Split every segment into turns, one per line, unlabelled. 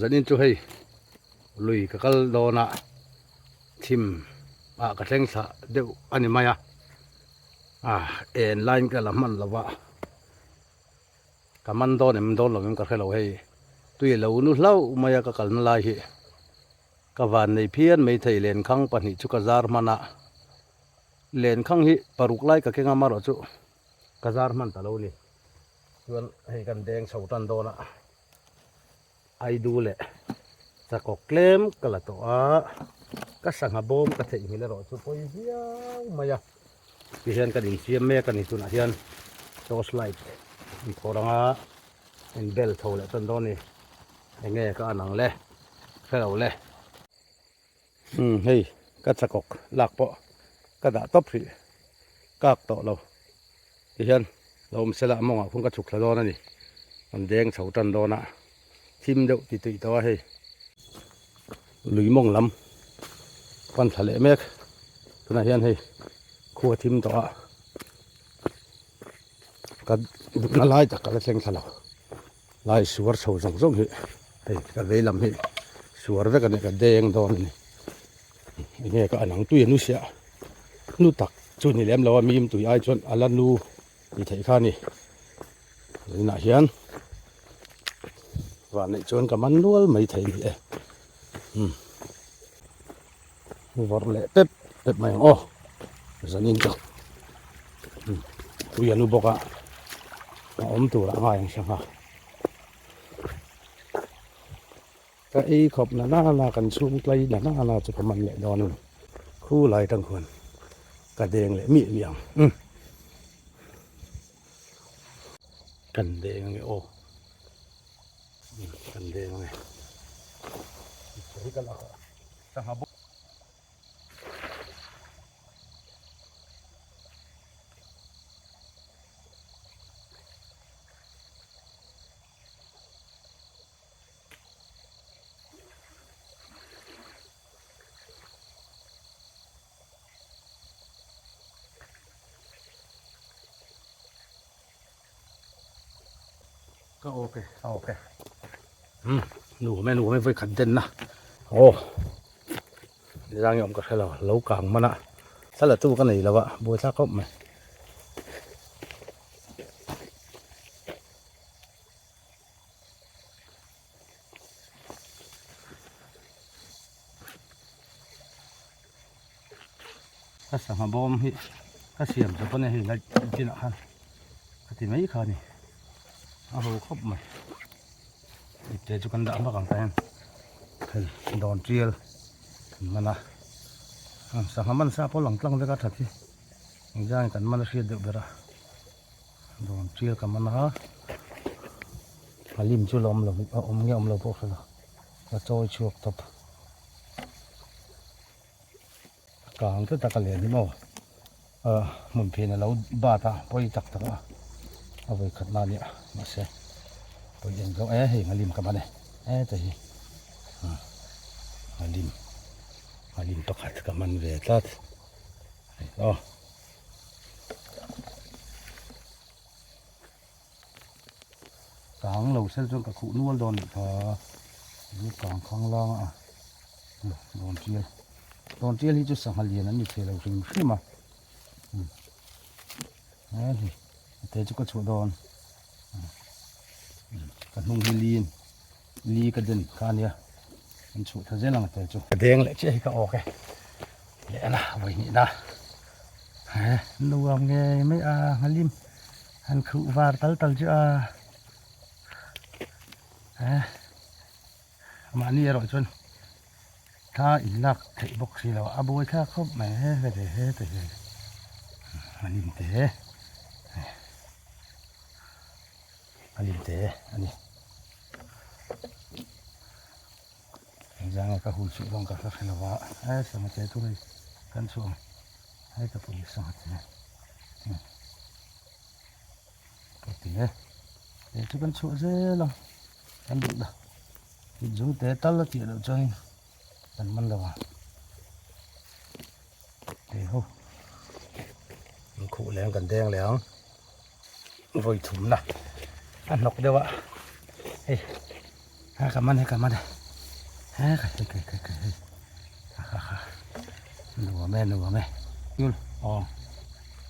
dẫn in chú hay lùi cái cal đó nè thìm cái thanh sa đều anh em mày en line cái làm man là vợ cái man đó nem đó là mình cái lâu hay tuy lâu nu lâu mày cái cal nó lại hi cái van này phiền mấy thầy lên khang pan hi chú cái jar mana lên khang hi paruk lại cái ngamar rồi chú cái jar man ta lâu ni chuan hay kan deng sau tan đó nè ai du lệ sa ko klem kala to ka sanga bom ka thei hile ro chu poi hiang maya ki hian ka ding siam me ka ni tuna hian torch light ni koranga en bel thole tan do ni nge ka anang le khelo le hei ka chakok lak po ka da top ri kak to lo ki hian lom sela monga phung ka chuk thla do na ni an deng chho tan do na thim deuh ti tui to hei lùi mong lắm quan thale mek tuna hian hei khua thim to ka na lai ta ka leng thalo lai suar chho jong jong hi hei ka vei lam hi suar ve ka ne ka deng don ni nge ka anang tui nu sia nu tak chu ni lem lo mim tui ai chon ala nu ni thei kha ni na hian và này chôn cả mắn nuôi mấy thầy vậy, vọt lệ tết tết mày ô, giờ nhìn cho, bây giờ nu bọc à, ôm tủ lại ngoài xem ha, cái khop là cần xuống cây là cho cái mình lệ đòn, khu lại thằng khuôn, cả đèn lệ mịn miệng, cần đèn cái ô. Cần đèn này cái là sang hấp có ok nụ mấy với khẩn chân na ô ra nhộng cái là lâu càng mà nè sao là tu cái này là vợ bôi xác cốc mày cái sản phẩm bom hi cái xiềng cho con này thì là trên nọ han thì mấy khờ này hồ khóc mày để cho con đạm vào càng tay đòn chiên mà nè sáng hôm ăn sao có lỏng lỏng với các thật chứ ra cần mà nó xuyên được rồi đòn chiên cầm mà nó lim chưa lom lồng ôm nghe ôm lồng bốc rồi là trôi chuột tập càng thứ ta cái liền đi mau mình phải là lâu ba ta bôi chặt ta à với khát na nhỉ mà sẽ bôi đèn gấu thì mà lim cầm này thì lim to khát cầm ăn về tát đó càng lâu sẽ cho cả cụ nuôi đòn càng khăng lang đòn chia thì cho sang hà liền anh phải lâu rừng khi mà thì thế cho có chỗ đòn cái nung li cái đền cái này anh chủ thời gian là thế cho đèn lại chơi cái ok lẽ là vậy nhỉ na nuông nghe mấy halim anh khử var tal chứ mà ni rồi chun tha ilak thei bok si lo aboi kha khop mai he te halim te ani giang ka hu chu long ka kha la wa sama te tu ri kan chuang hai ta pu sang te ko ti để cho con chuột dễ lắm ăn được đâu thì chúng té tắt là tiệt được cho anh cần măn đâu à để hô cụ lén cần đen lén vội thủng nè ăn nọc đâu ạ cầm ăn đây nửa mẹ yul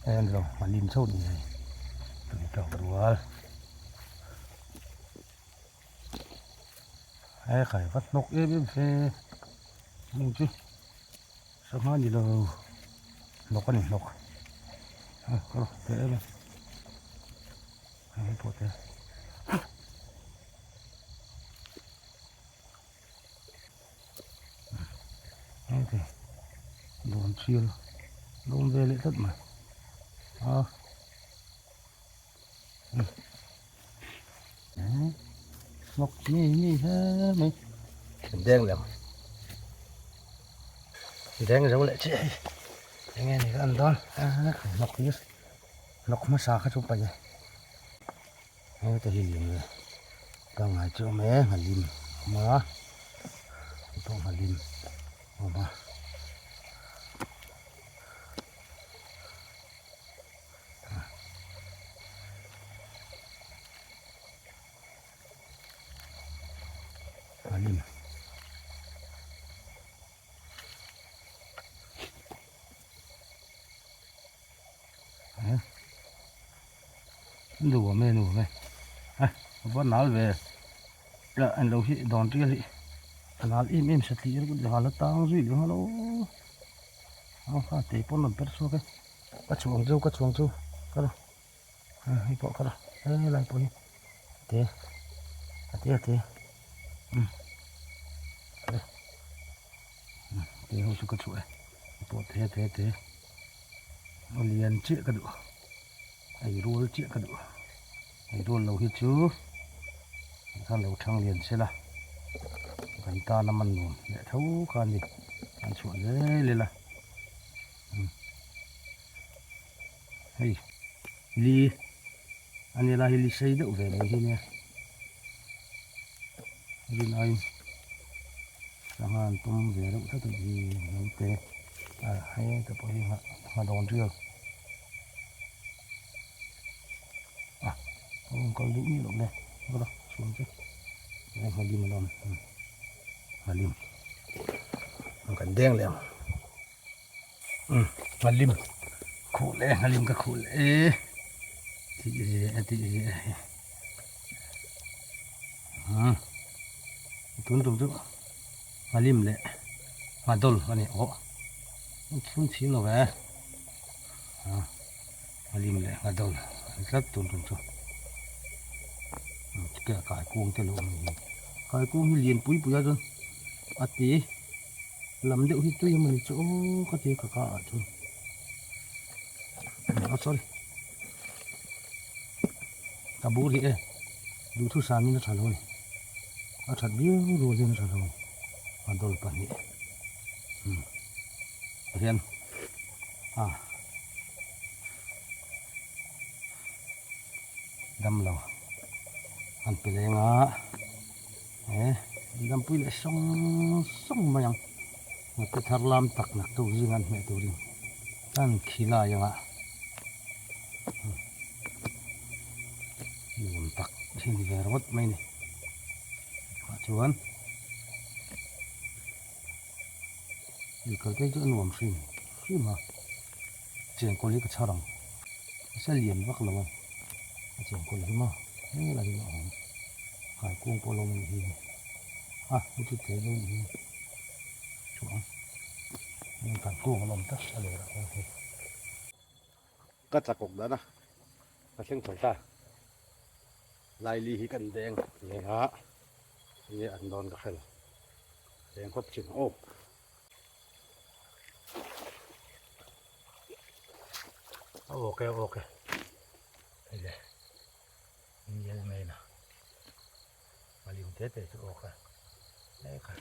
em rồi mà lim sâu đi này tụi trâu đùa khải vắt nóc êm phê nhưng chứ sao mà gì đâu nóc cái này nóc có thế em bộ thế thì đồn chiên đồn về lễ thất mà đấy ngọc gì thế mày đen lắm đen rồi lại chị nghe này ăn đó ngọc gì ngọc mà sao khác chút bây giờ nghe tôi hiểu rồi càng ngày chưa mẹ mà lim mà tôi mà lim mà lim đủ mẹ vẫn nói về là anh lâu khi đón chưa thì nói im sẽ thì nó là tao duy nữa nó tế bốn lần số cái cắt chuồng châu cắt đâu hay bỏ cắt đâu lại bỏ thế thế thế hồi cắt chuột bỏ thế nó liền chia cái được ai rùa chia cái được ai rùa lâu hết chứ thằng lâu thằng liền sẽ là gần ta năm ăn luôn để thấu con gì ăn chuột đấy lên là hey li anh là li xây đậu về đây nè li này chẳng hạn tôm về đậu rất là gì ok hay tập ấy mà đòn chưa không có lũ như động này có đâu xuống chứ đây mà đi mà đòn mà lim không cần đen liền mà lim khổ lẽ mà lim cái khổ lẽ thì tuấn tụm chứ mà lim lẽ mà đồn mà này không chín rồi về mà lim lẽ mà đồn rất tuấn chứ cái cải cuồng cái lồng cải cuồng liền bụi ra rồi tí làm điệu thì tuy mình chỗ có thể cả thôi sorry cả bố thì đủ thứ sáng như nó trả lời thật biết rồi nó trả lời hoàn toàn bản địa hiện đâm lầu ăn bể lên đâm bụi lại xong mà mà cái thar lam tắc nặc tu riêng ăn mẹ tu riêng ăn khí la vậy ạ làm tắc trên thì về rót mấy này chuan thì cái chỗ nuông xin khi mà chuyện có lý cái sao rằng sẽ liền vác lồng chuyện có lý mà thế là gì mà hải cung po lồng thì cái thứ thế luôn thì chuan nhưng phải cung lồng tất cả đều là ok cắt chặt cục đó nè cắt xem phải ta lại li hi cần đen này hảนี่อันโดนก็แค่ละแดงคดถึงโอ้โอเคนี่เลยนี่ยังไงนะมาลิมเทสจะโอเคนี่ค่ะ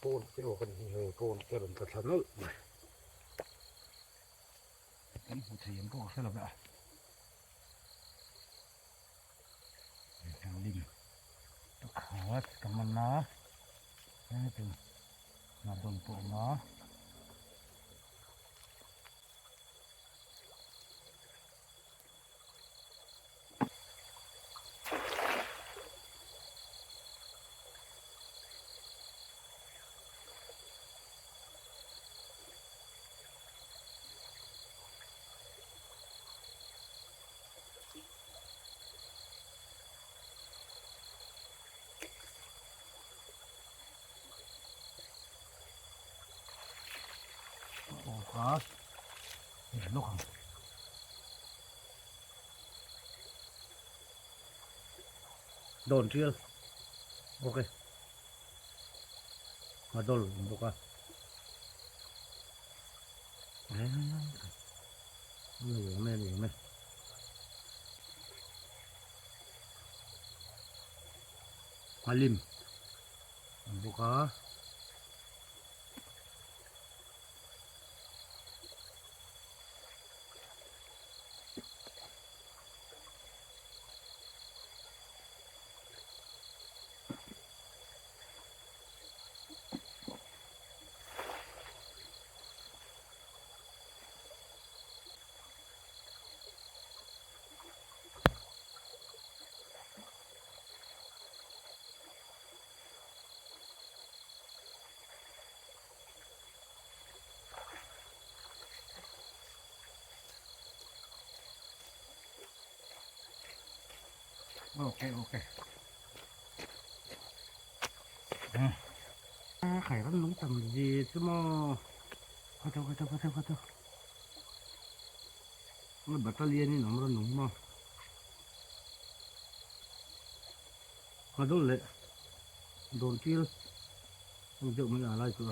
ปูนจะโอเคนี่ปูนจะหล่นตัดถนนไปกันหัวเทียมก็แค่ละแบบทางลิมkhawat teman na itu nadon po na ลูกโดนเชือกโอเคมาโดนลูกอ่ะไม่มาลิมลูกอ่ะโอเคไข่มันนุ่มต่ำดีใช่ไหมเขาเท่ามันแบตเตอรี่นี่หนูมันนุ่มมั้งเขาโดนเลยโดนที่มันเยอะมันอะไรตัว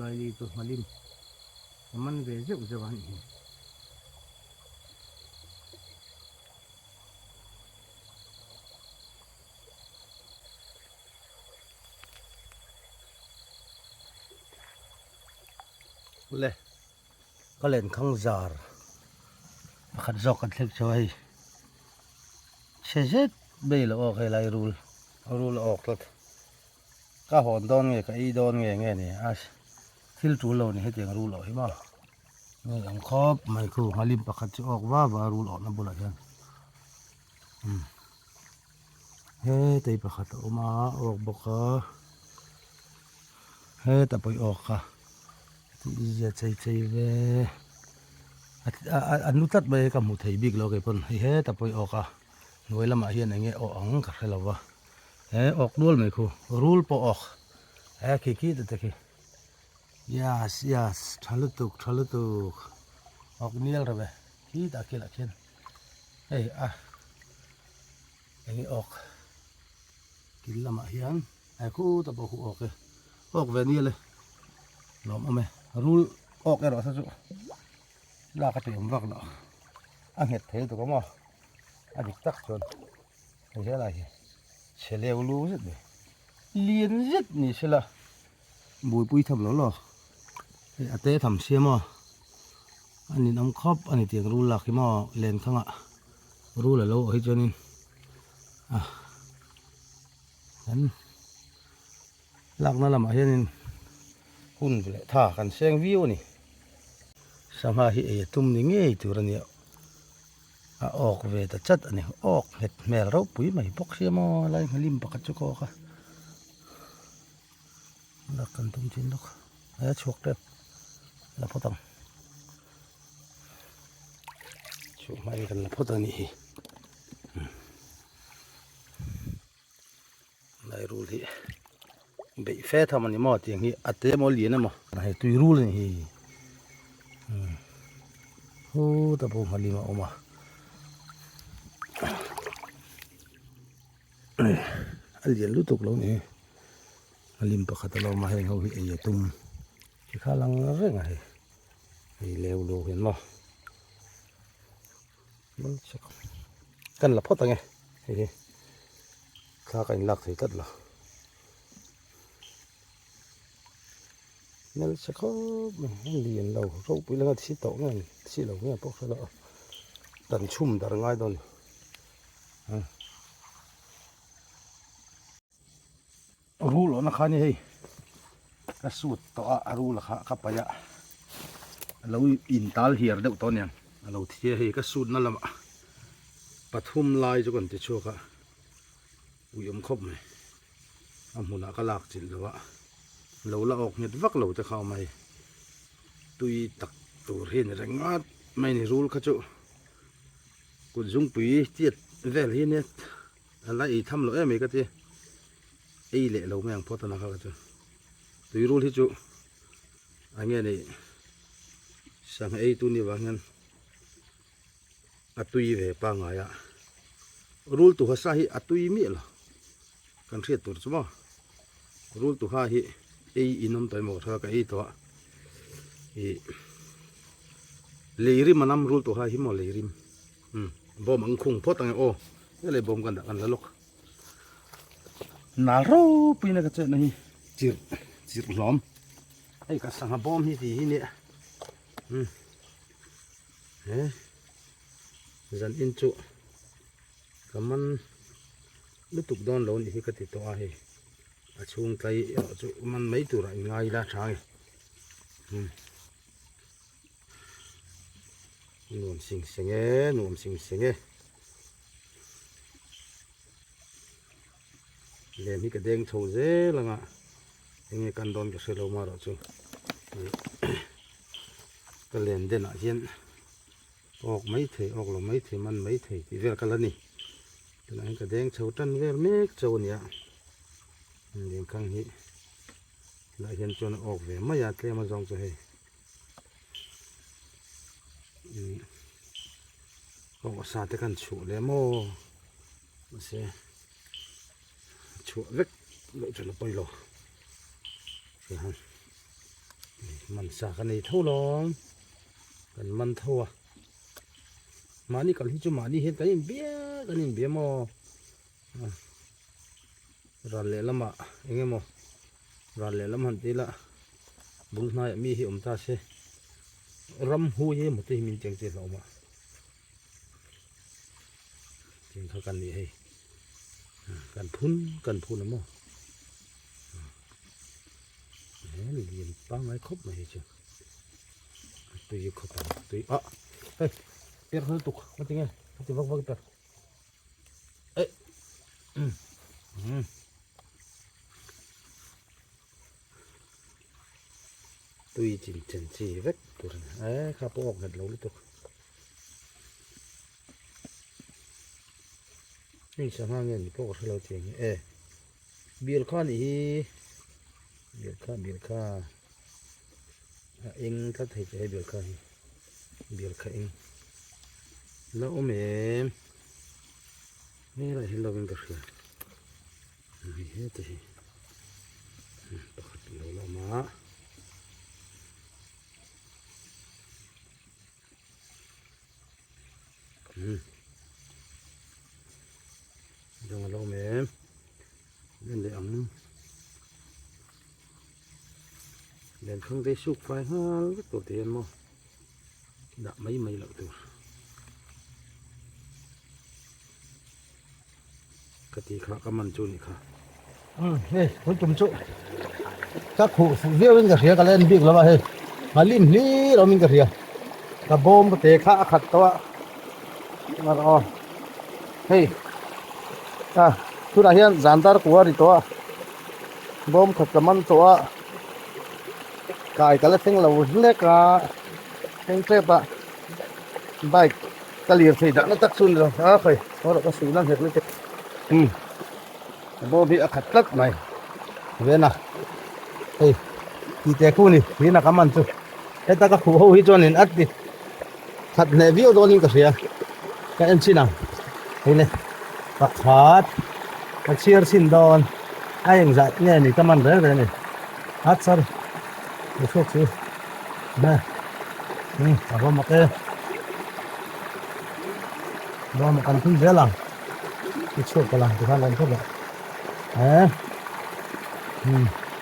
ลายดีตัวมาลิมมันเวเยอะจะวันนี้เลยก็เล่นข้างจาร์ขัดจอกกันเล็กช่วยเช็ดเบลออกให้ไล่รูลออกแล้วก็หอนโดนไงก็อีโดนไงนี่ทิลจูเรานี่ให้เจียงรูลออกให้บ้านี่อังคอบไม่คู่มาลิมประคัดจะออกว่ารูลออกน้ำบุหรี่กันเฮ้แต่ประคัดออกมาออกบอกเฮ้แต่ไปออกค่ะที่จะใจเว้อันนู้ตัดไปกับหมูไทยบิ๊กเราเก็บคนเฮ้แต่ไปออกหน่วยละมาเฮียนอย่างเงี้ยออกกับเราวะเฮ้ออกรูลไม่คู่รูลพอออกเฮ้ขี้แต่ตะกี้ yes ทะลุตุกออกเนี่ยระเบิดขี้ตะกี้ละเช่นเฮ้อย่างงี้ออกกินละมาเฮียนคู่แต่พอคู่ออกเลยออกแบบนี้เลยล้อมเอาไหมรูลออกแล้วซะจุลากระถิ่นวักเนาะอันเห็ดเทตัวก็มั่วอันนี้ตักจนไม่ใช่อะไรเฉลียวรู้สิเลียนสินี่ใช่ละบุยปุยทำแล้วหรออาเต้ทำเสียมั่วอันนี้น้ำครอบอันนี้เตียงรูลากที่มั่วเลนข้างรูเลยแล้วให้จนนี่นั้นลากนั่นละมาเห็นหุ่นไปเลยท่ากันเสียงวิวนี่สมาธิตุ้มนี่เงี้ยตัวนี้ออกเวทจัดอันนี้ออกเห็ดแม่เราปุ๋ยใหม่พกเสียมออะไรมาลิมปากจุกอค่ะลักกันตุ้มจินลูกชกเด็บแล้วพอต้องชกไม่กันแล้วพอต้องนี่ได้รู้ที่เบยเฟททำมันนี่มอดอย่างนี้อัดเตะมอลีนะมอให้ตุยรู้เลยนี่โอ้แต่พวกมาลิมาออกมาอันเดียนรู้ตกลงนี่ลิมปะขัดเรามาให้เขาไอ้ตุ้มที่ข้าลังเรื่องอะไรไอ้เลวโลเห็นมั้ยมันสักกันละพอตั้งไงไอ้ข้ากันลักใส่ตัดละนั่นสักเขาเรียนเราเราไปเรื่องที่โตเงี้ยที่เราเงี้ยพวกเราดันชุ่มดันง่ายตอนรู้หรอนะคะนี่เฮ้ยกระสุดต่อรู้หรอคะขับไปอะเราอินทัลเฮียร์เด็กตอนนี้เราเที่ยวเฮ้ยกระสุดนั่นแหละปฐุมลายจุกันติดชัวค่ะอุยมครบไหมอามุนักลากจิตหรือว่าเราละออกเนี่ยวักเราจะเข้าไหมตุยตักตัวเห็นแรงงานไม่ในรู้ขจุกุญจุงปีเจี๊ยดเวลเห็นเนี่ยอะไรทำเราไม่ก็ที่ไอ้เละเราไม่ยังพอตนะครับจุตุยรู้ที่จุอันนี้นี่ sang ei tu ni wangan atui ve pa nga ya rul tu hasa hi atui mi lo kan riat tur chuma rul tu ha hi ei inom toy mo tha ka ei to hi leirim manam rul tu ha hi mo leirim bom ang khung phot ang o le bom kan da kan la lok nal ro pina ka che nahi chir lom ai ka sang bom hi ti hi ne zan in chu kaman lutuk don lo ni hi ka ti to a hi a chung tlai chu man mai tu ra ngai la thang nuam sing senge len hi ka deng tho je langa enge kan don ka selo ma ro chu ka len den a hian ok mấy thầy ok là mấy thầy man mấy thầy thì về cái lần này cái này cái đen châu trăn về mấy châu nhỉ liền khang hi lại hiện cho nó ok về mấy nhà kia mà dòng cho hay có sao thế cần chủ để mò sẽ chủ vết lựa cho nó bay lò thì hả mình xả cái này thâu lắm cần mình thâu à mani kal hi chu mani hen kanin bia mo ran le lama enge mo ran le lam han ti la bul hnai mi hi ta se ram hu ye mo te min cheng che lo ma cheng kha kan ni hei kan phun mo liền ba ngai khop mà hết chứ tùy khop tùy hey biar hơi tục có tiếng nghe thì vâng vâng ấy tùy chỉnh chỉnh chỉ vết tụi ấy khá bộ ngật lâu tục nhưng sáng hai ngày bộ có lâu chuyện biar khan ý biar kha anh thắt thầy cái biar kha anh lâu mềmนี่อะไรที่เราเป็นกระเทียมนี่เฮ้ยตัวนี้ตัดเรามาจังเราแม่เล่นเลยอ่ะเล่นข้างได้สุกไฟฮะตัวเตียนมั้งดับไม่หลับตัวกติกาก็มันจุนี่ค่ะนี่คุณจุ่มจุถ้าขู่เรียวมันกระเทียกันเล่นบิ๊กแล้วว่าเฮ้ยมาลิ้นนี่เรามีกระเทียกระโบมกระเตะขาขัดตัวมาอ๋อเฮ้ยทุกอย่างจานตาร์กัวริตัวบอมขัดกับมันตัวกายกันแล้วเส้นเราเล็กอะเส้นเจ็บอะใบกะเหลี่ยมสีดำนั่นตักซุนเลยเฮ้ยเราก็สีนั่นเห็นเลยบอบีขัดลักไหมเว้นนะเฮ้ยที่แต่คู่นี่นี่นะกำมันจุไอ้ตากระขู่เขาหิจวนนี่อัดดิขัดเนวิโอโดนิงกระเสียก็เอ็นชินังเฮ้ยเนี่ยปักขาดปักเชียร์สินดอนไอ้ยังจัดเนี่ยนี่กำมันเรื่อยๆนี่ฮัทซาร์ดูโชคสินะเอาไปมาเกะเรามากันที่เจ้าหลังที่ช่วยกันหลังที่ท่านเล่นทุกอย่าง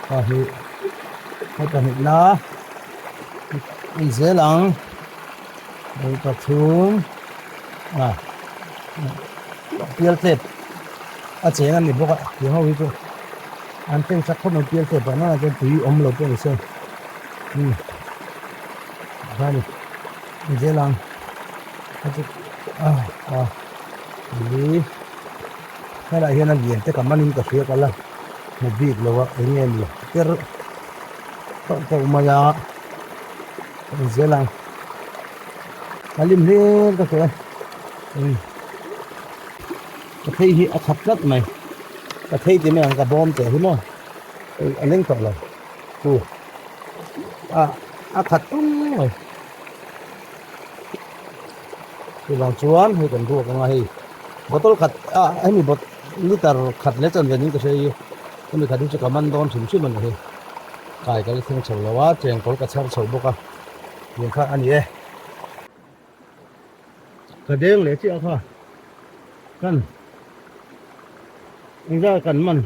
ก็คือให้กันอีกนะอีเจ้าหลังไปประชุมเปลี่ยนเสร็จอาเจียงนี่บอกว่าเดี๋ยวเขาวิจารณ์อันเป็นสักคนเปลี่ยนเสร็จแบบนั้นจะตีอมเราเป็นเส้นท่านี่อีเจ้าหลังเขาจะนี่ให้เราเห็นนักเรียนแต่กับมันนี่ก็เสียกันละมันบีบเราว่าอย่างเงี้ยนี่แต่ต้องมายาเสียหลังมาลิ้มเล่นก็เสียกระเทียมขัดลักไหมกระเทียมที่ไม่อังกระบอมแต่ที่มั้งอันนี้ก็เลยกูขัดตุ้งเลย thì bằng chuan hay cần ruộng ngay botol khát anh mi bot liter khát lệ chân về những cái gì anh mi khát đi cho cảm ơn đón sum sum mình này cái thằng chầu lawa chèn có cái char chầu bốc à những khác anh ấy cái đen lệ chứ à kan anh ra cần mình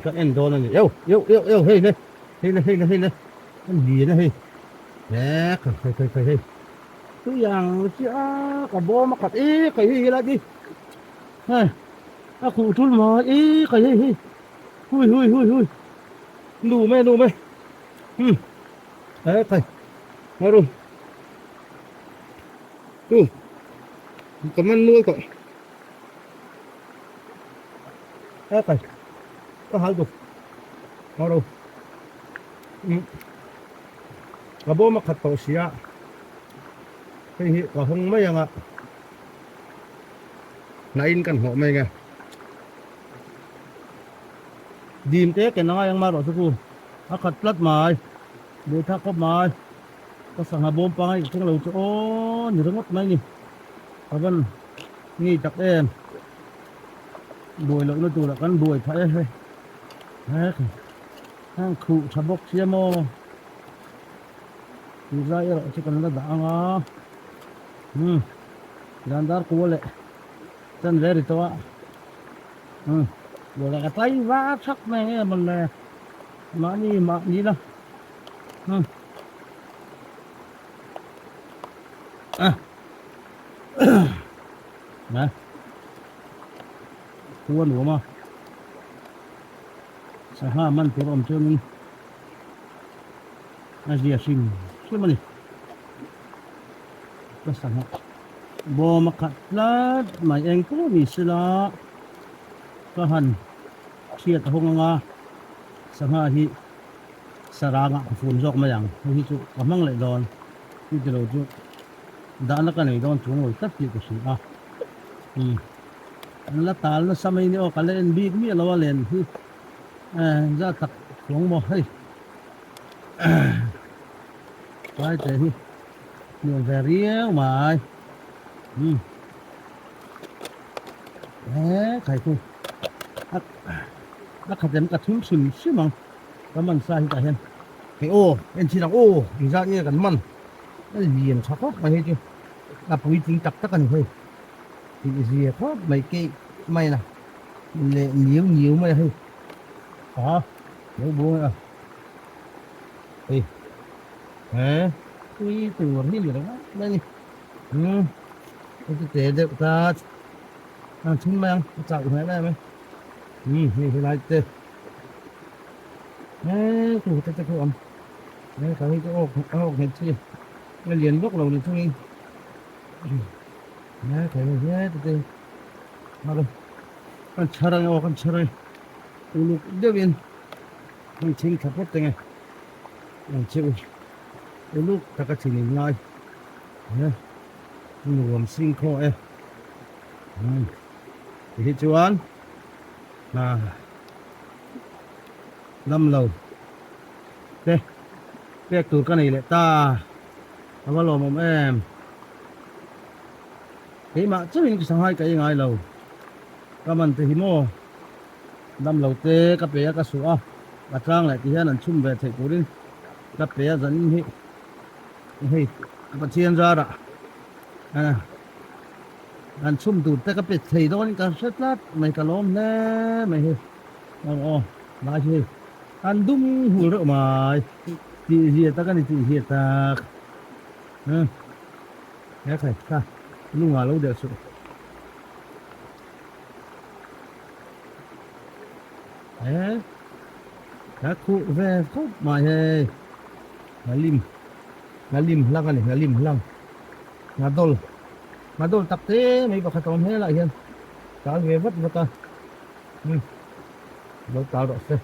cái end đón này yêu hey này anh gì này nè cái cứ yang chứ cái bố mà khát ý cái gì là đi này cụ thul mà ý cái gì hui đủ mẹ đấy thầy nghe rồi cảm ơn nuôi cậu đấy thầy có hai cục nghe rồi cái bố mà khát tàu xía cái gì có không mấy à nãy cần họ mày nghe điềm thế cái nói yang mà rồi chú khát lát mày bữa thắc có mày có sang hà bom pai cái lâu chỗ nhiều thứ ngất mấy nhỉ vân nghi chặt em đuổi lợn nó tụ là con đuổi phải hay hang cụ chả bốc xe mò đi ra rồi chỉ cần nó đàng à gian dar cố lệ chân về thì to rồi là cái tay vá sắc này mình là mà đi đâu nè thua lúa mà sa ha man tu rom chơi mình Asia sim xem đi cái sang ha bo mà cắt lát mày anh có bị sila cái hành chia ta hong nga sang ha hi saranga phun jok mà yang hi chu amang lại don hi tu lo chu đã nó cái này don chúng rồi tất cả cái gì à anh là tal nó xăm này ô cái lên bi mi lo lên hi ra thật xuống một hay cái thế hi nhiều về riêng mà đấy cái cô nó khát đến cả thứ sừng xíu mà cái mình sai cả hen cái ô em chỉ là ô thì ra như cái mình cái gì nó khó mà hết chứ là bụi tính tập tất cả những thì gì khó mấy cái mày nè nhiều mày hay hả nếu bố à đi hả cái từ như vậy đó đây cái tế được ta chúng mang chậu thế này mày như thế này tê đấy thủ cái ẩm đấy cái ô này chi nó liền bốc đầu lên thôi đấy cái này tê mà đâu con 차라리 오늘 이대면 한 챙이 잡았더니 지금 오늘 다 같이 내놔 네 오늘 싱코에 thì chuan năm lầu cái từ cái này lại ta nó vào lồng em thế mà chứ mình sang hai cái ngay lầu các bạn thì mo năm lầu tê các bé các số à trang lại thì hắn chung về thầy cố đi các bé dẫn hi các bạn chiên ra đó anh chung tụt các bé thầy đó các rất lát mày cả lom nè mày hi nói gì anh đúng hùa rượu mà thì gì ta cái này thì gì ta nghe thầy ta lúc nào lâu được sự đấy các cụ về khóc mà hề ngà lim lăng này ngà lim lăng ngà đôi tập thế mấy bà khát tôm hết lại hiền cá về vất ta đâu tao đó xe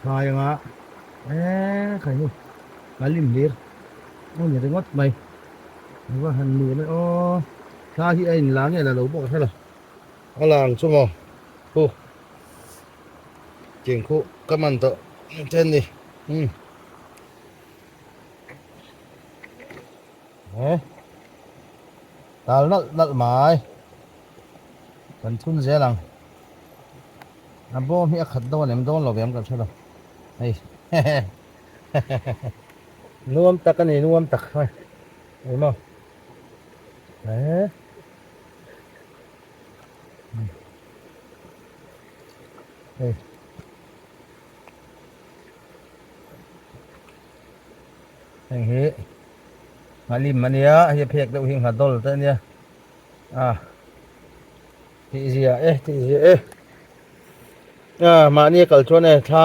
khai ngã khai như ngà lim liệt nó nhìn thấy ngót mày nó hành lúa này ô xa khi anh lá này là đấu bộ hay là nó làng xuống mò ô chỉnh khu các màn tợ trên đi đấy tal nal mai kan thun zelang abo mi khat do lem don lo bem kan thalo ei nuam tak ani nuam tak thôi ei mo eh ei anh hi malim mania hi phek deuh hing hadol ta nia ti zia ti zia ma ni kal chone tha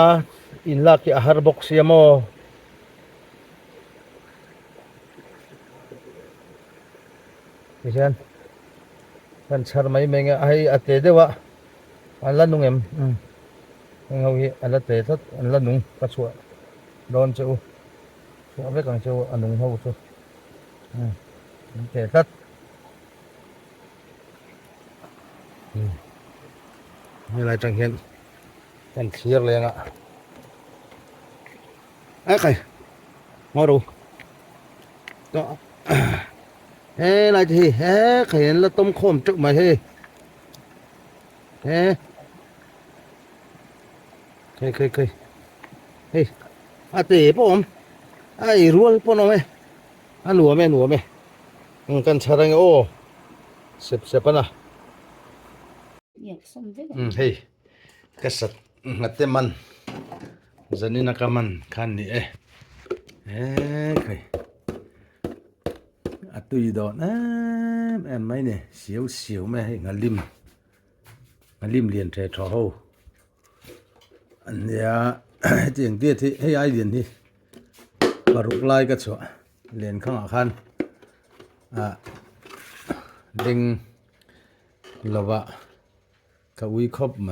in la ki har box yamo kisan kan char mai menga ai ate dewa an la nung em ngau hi an la te thot an la nung ka chua don chu chu ve kang chu an nung ho chu te thotนี่ไรจังเห็นกันเชียร์เลยอ่ะไอ้ใครมาดูก็เฮ้ไรทีเฮ้ใครเห็นแล้วต้มข้มจุกมาเฮ้เฮ้เคยเฮ้อาตีพ่อผมไอ้รัวพ่อน้องไหมหนัวไหมกันชารังโอ้เสพปะนะเฮ้กษัตริย์งัดเต็มมันจะนี่นักมันขันนี่ใครตุยดอนไม่เนี่ยเสียวไม่ให้งาลิมเรียนใจทอหูอันเนี้ยเจียงเตี้ยที่ให้ไอเรียนที่ปรุกไล่ก็ชัวเรียนข้างอาคารดึงลาวะกวิคบไหม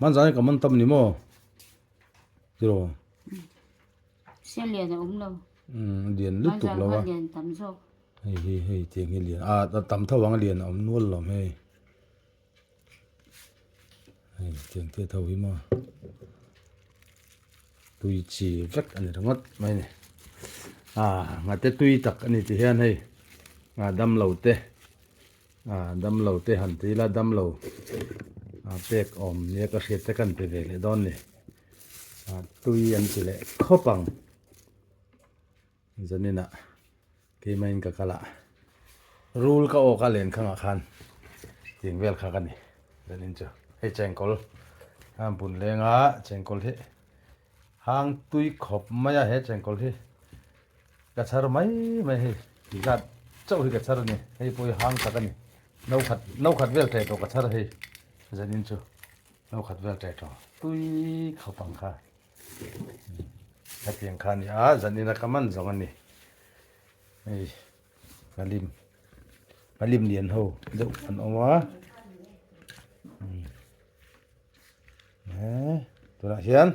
มันจะให้กับมันทำนี่มั้งจิโร่
เสียเรียนอุ้มเรา
เรียนลึกตุกแล้ววะ
เรียนตำโซ่
เฮ้ยเจียงเรียนตำเท่าวังเรียนอมนวลหรอเฮ้ยเจียงเท่าวิมาตุยจีฟักอันนี้ทั้งหมดไม่เนี่ยงัดเตตุยตักอันนี้ที่เห็นให้ดำเหลาเตดำเหลาเตหันทีละดำเหลาเป็กอมเนี่ยก็เสียแต่กันไปเลยดอนนี่ตุยอันที่เละข้อปังจะนี่นะที่ไม่กับกะละรูลก็โอกาเล่นข้างอาคารยิงเวลข้ากันนี่จะนี่จ้ะให้แจงกอลบุญเลงแจงกอลที่หางตุยขบไม่ให้แจงกอลที่กระชากไม่ให้ดีกัดเจ้าให้กระชากนี่ให้ปุยหางข้ากันนี่นกขัดเวลใจตัวกระชากให้จะนี่จ้ะนกขัดเวลใจตัวตุยขบปังข้าถ้าเพียงข้านี่จะนี่นะกำมันสองอันนี่มาลิมเรียนหูเดี๋ยวอันออกมาตัวนั้นเขียน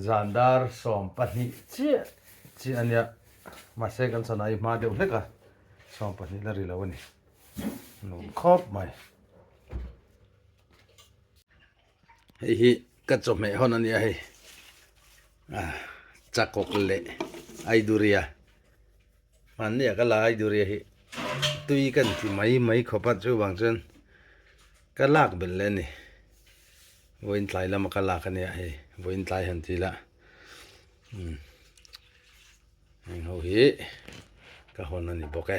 จานดาร์สอมปนิจีอันเนี้ยมาเสกันสนายมาเดี๋ยวเล็กอะสอมปนิลารีแล้ววันนี้หนูครอบไหมเฮ้ยกระจกไม่ห้องนั่นเนี่ยเฮ้ยจักกเละไอดูเรียมันเนี่ยก็ลาไอดูเรียตุยกันที่ไม่ขบัดจู่บางจนก็ลากเป็นเล่นนี่วันไทยแล้วมันก็ลากกันเนี่ยวันไทยหันทีละเอาก็คนนั้นนี่บอกแก